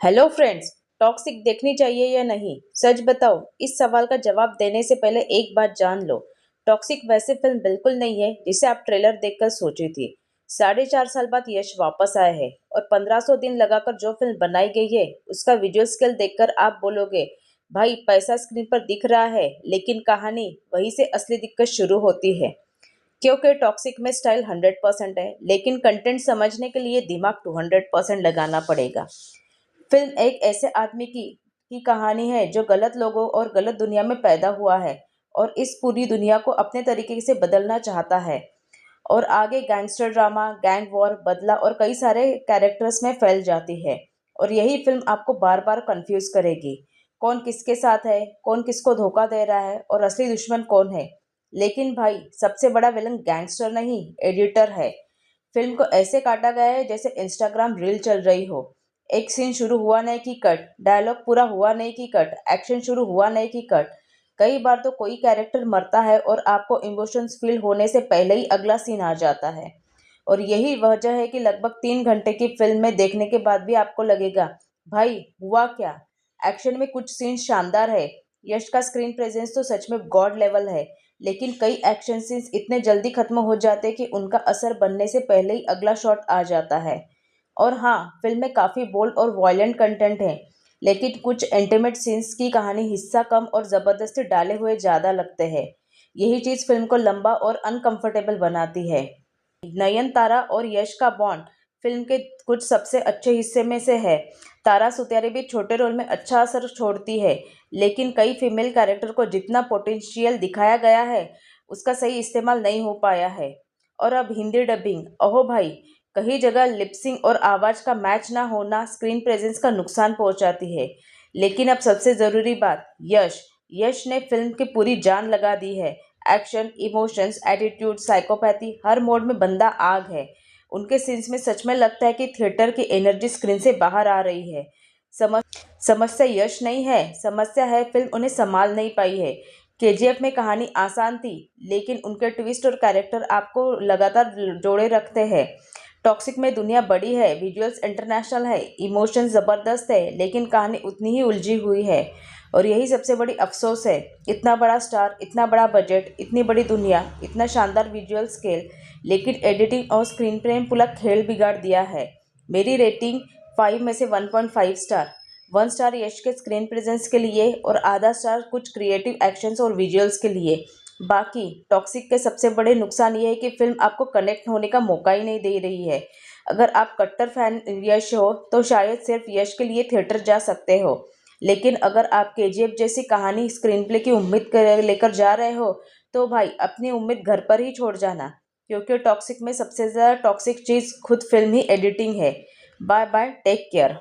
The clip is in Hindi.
Hello friends. टॉक्सिक देखनी चाहिए या नहीं? सच बताओ। इस सवाल का जवाब देने से पहले एक बात जान लो। टॉक्सिक वैसे फिल्म बिल्कुल नहीं है जिसे आप ट्रेलर देखकर सोची थी। 4.5 साल बाद यश वापस आए हैं और 1500 दिन लगाकर जो फिल्म बनाई गई है उसका विजुअल स्केल देखकर आप बोलोगे, भाई पैसा स्क्रीन पर दिख रहा है लेकिन कहानी वहीं से असली दिक्कत शुरू होती है। क्योंकि टॉक्सिक में स्टाइल 100% है लेकिन कंटेंट समझने के लिए दिमाग 200% लगाना पड़ेगा। फिल्म एक ऐसे आदमी की कहानी है जो गलत लोगों और गलत दुनिया में पैदा हुआ है और इस पूरी दुनिया को अपने तरीके से बदलना चाहता है। और आगे गैंगस्टर ड्रामा, गैंग वॉर, बदला और कई सारे कैरेक्टर्स में फैल जाती है। और यही फिल्म आपको बार बार कंफ्यूज करेगी, कौन किसके साथ है, कौन किसको धोखा दे रहा है और असली दुश्मन कौन है। लेकिन भाई, सबसे बड़ा विलन गैंगस्टर नहीं, एडिटर है। फिल्म को ऐसे काटा गया है जैसे इंस्टाग्राम रील चल रही हो। एक सीन शुरू हुआ नहीं कि कट, डायलॉग पूरा हुआ नहीं कि कट, एक्शन शुरू हुआ नहीं कि कट। कई बार तो कोई कैरेक्टर मरता है और आपको इमोशंस फील होने से पहले ही अगला सीन आ जाता है। और यही वजह है कि लगभग 3 घंटे की फिल्म में देखने के बाद भी आपको लगेगा, भाई हुआ क्या। एक्शन में कुछ सीन शानदार है। यश का स्क्रीन प्रेजेंस तो सच में गॉड लेवल है। लेकिन कई एक्शन सीन्स इतने जल्दी खत्म हो जाते हैं कि उनका असर बनने से पहले ही अगला शॉट आ जाता है। और हाँ, फिल्म में काफ़ी बोल्ड और वॉयलेंट कंटेंट है, लेकिन कुछ इंटीमेट सीन्स की कहानी हिस्सा कम और ज़बरदस्ती डाले हुए ज़्यादा लगते हैं। यही चीज़ फिल्म को लंबा और अनकंफर्टेबल बनाती है। नयनतारा और यश का बॉन्ड फिल्म के कुछ सबसे अच्छे हिस्से में से है। तारा सुतारी भी छोटे रोल में अच्छा असर छोड़ती है, लेकिन कई फीमेल कैरेक्टर को जितना पोटेंशियल दिखाया गया है उसका सही इस्तेमाल नहीं हो पाया है। और अब हिंदी डबिंग, ओहो भाई, कई जगह लिपसिंग और आवाज़ का मैच ना होना स्क्रीन प्रेजेंस का नुकसान पहुंचाती है। लेकिन अब सबसे ज़रूरी बात, यश यश ने फिल्म की पूरी जान लगा दी है। एक्शन, इमोशंस, एटीट्यूड, साइकोपैथी, हर मोड में बंदा आग है। उनके सीन्स में सच में लगता है कि थिएटर की एनर्जी स्क्रीन से बाहर आ रही है। समझ समस्या यश नहीं है, समस्या है फिल्म उन्हें संभाल नहीं पाई है। केजीएफ में कहानी आसान थी, लेकिन उनके ट्विस्ट और कैरेक्टर आपको लगातार जोड़े रखते हैं। टॉक्सिक में दुनिया बड़ी है, विजुअल्स इंटरनेशनल है, इमोशंस ज़बरदस्त है, लेकिन कहानी उतनी ही उलझी हुई है। और यही सबसे बड़ी अफसोस है। इतना बड़ा स्टार, इतना बड़ा बजट, इतनी बड़ी दुनिया, इतना शानदार विजुअल स्केल, लेकिन एडिटिंग और स्क्रीन प्ले ने पूरा खेल बिगाड़ दिया है। मेरी रेटिंग 5 में से 1.5 स्टार। 1 स्टार यश के स्क्रीन प्रेजेंस के लिए और आधा स्टार कुछ क्रिएटिव एक्शंस और विजुअल्स के लिए। बाकी टॉक्सिक के सबसे बड़े नुकसान ये है कि फिल्म आपको कनेक्ट होने का मौका ही नहीं दे रही है। अगर आप कट्टर फैन यश हो तो शायद सिर्फ यश के लिए थिएटर जा सकते हो, लेकिन अगर आप केजीएफ जैसी कहानी स्क्रीन प्ले की लेकर जा रहे हो तो भाई अपनी उम्मीद घर पर ही छोड़ जाना, क्योंकि टॉक्सिक में सबसे ज़्यादा टॉक्सिक चीज़ खुद फिल्म ही एडिटिंग है। Bye bye, take care.